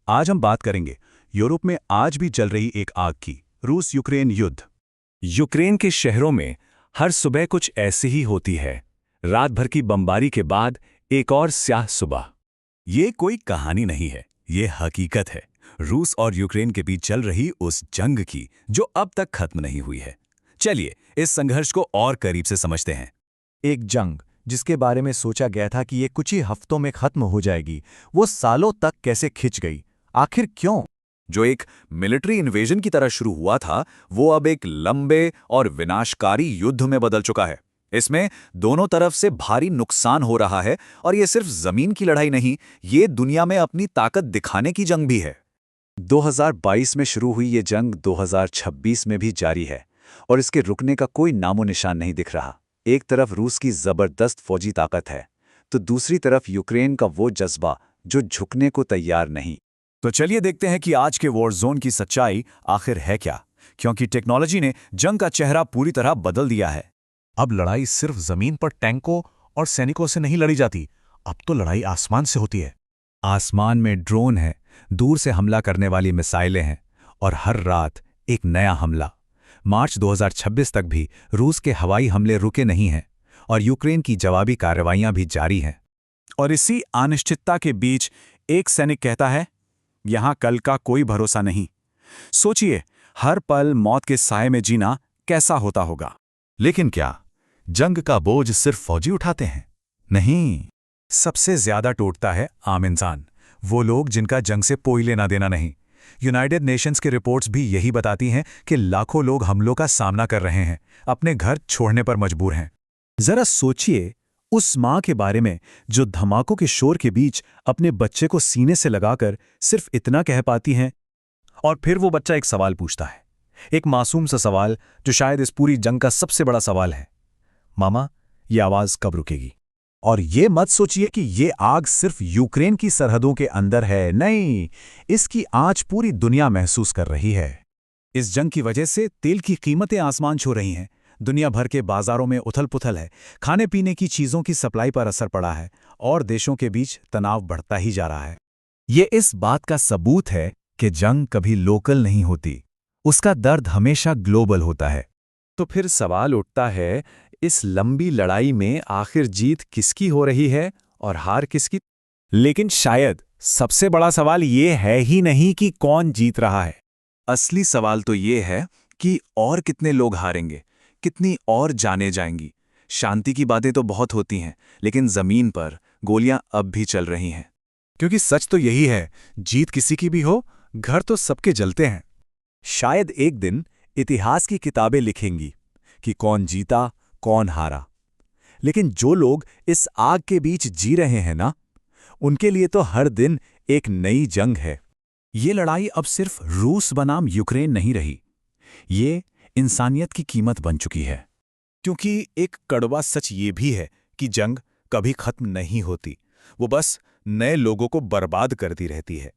आज हम बात करेंगे यूरोप में आज भी चल रही एक आग की, रूस यूक्रेन युद्ध। यूक्रेन के शहरों में हर सुबह कुछ ऐसी ही होती है। रात भर की बमबारी के बाद एक और स्याह सुबह। ये कोई कहानी नहीं है, ये हकीकत है। रूस और यूक्रेन के बीच चल रही उस जंग की जो अब तक खत्म नहीं हुई है। चलिए इस संघर्ष को और करीब से समझते हैं। एक जंग जिसके बारे में सोचा गया था कि ये कुछ ही हफ्तों में खत्म हो जाएगी, वो सालों तक कैसे खिंच गई? आखिर क्यों? जो एक मिलिट्री इन्वेजन की तरह शुरू हुआ था, वो अब एक लंबे और विनाशकारी युद्ध में बदल चुका है। इसमें दोनों तरफ से भारी नुकसान हो रहा है और ये सिर्फ जमीन की लड़ाई नहीं, ये दुनिया में अपनी ताकत दिखाने की जंग भी है। 2022 में शुरू हुई ये जंग 2026 में भी जारी है और इसके रुकने का कोई नामो निशान नहीं दिख रहा। एक तरफ रूस की जबरदस्त फौजी ताकत है, तो दूसरी तरफ यूक्रेन का वो जज्बा जो झुकने को तैयार नहीं। तो चलिए देखते हैं कि आज के वॉर जोन की सच्चाई आखिर है क्या, क्योंकि टेक्नोलॉजी ने जंग का चेहरा पूरी तरह बदल दिया है। अब लड़ाई सिर्फ जमीन पर टैंकों और सैनिकों से नहीं लड़ी जाती, अब तो लड़ाई आसमान से होती है। आसमान में ड्रोन है, दूर से हमला करने वाली मिसाइलें हैं और हर रात एक नया हमला। मार्च 2026 तक भी रूस के हवाई हमले रुके नहीं हैं और यूक्रेन की जवाबी कार्रवाइयां भी जारी हैं। और इसी अनिश्चितता के बीच एक सैनिक कहता है, यहां कल का कोई भरोसा नहीं। सोचिए, हर पल मौत के साए में जीना कैसा होता होगा। लेकिन क्या जंग का बोझ सिर्फ फौजी उठाते हैं? नहीं, सबसे ज्यादा टूटता है आम इंसान, वो लोग जिनका जंग से कोई लेना देना नहीं। यूनाइटेड नेशंस की रिपोर्ट्स भी यही बताती हैं कि लाखों लोग हमलों का सामना कर रहे हैं, अपने घर छोड़ने पर मजबूर हैं। जरा सोचिए उस माँ के बारे में जो धमाकों के शोर के बीच अपने बच्चे को सीने से लगाकर सिर्फ इतना कह पाती हैं, और फिर वो बच्चा एक सवाल पूछता है, एक मासूम सा सवाल जो शायद इस पूरी जंग का सबसे बड़ा सवाल है, मामा ये आवाज कब रुकेगी? और ये मत सोचिए कि ये आग सिर्फ यूक्रेन की सरहदों के अंदर है, नहीं, इसकी आंच पूरी दुनिया महसूस कर रही है। इस जंग की वजह से तेल की कीमतें आसमान छू रही हैं, दुनिया भर के बाजारों में उथल-पुथल है, खाने पीने की चीजों की सप्लाई पर असर पड़ा है और देशों के बीच तनाव बढ़ता ही जा रहा है। ये इस बात का सबूत है कि जंग कभी लोकल नहीं होती, उसका दर्द हमेशा ग्लोबल होता है। तो फिर सवाल उठता है, इस लंबी लड़ाई में आखिर जीत किसकी हो रही है और हार किसकी? लेकिन शायद सबसे बड़ा सवाल ये है ही नहीं कि कौन जीत रहा है। असली सवाल तो ये है कि और कितने लोग हारेंगे, कितनी और जानें जाएंगी। शांति की बातें तो बहुत होती हैं, लेकिन जमीन पर गोलियां अब भी चल रही हैं। क्योंकि सच तो यही है, जीत किसी की भी हो, घर तो सबके जलते हैं। शायद एक दिन इतिहास की किताबें लिखेंगी कि कौन जीता, कौन हारा। लेकिन जो लोग इस आग के बीच जी रहे हैं ना, उनके लिए तो हर दिन एक नई जंग है। ये लड़ाई अब सिर्फ रूस बनाम यूक्रेन नहीं रही, ये इंसानियत की कीमत बन चुकी है। क्योंकि एक कड़वा सच ये भी है कि जंग कभी खत्म नहीं होती, वो बस नए लोगों को बर्बाद करती रहती है।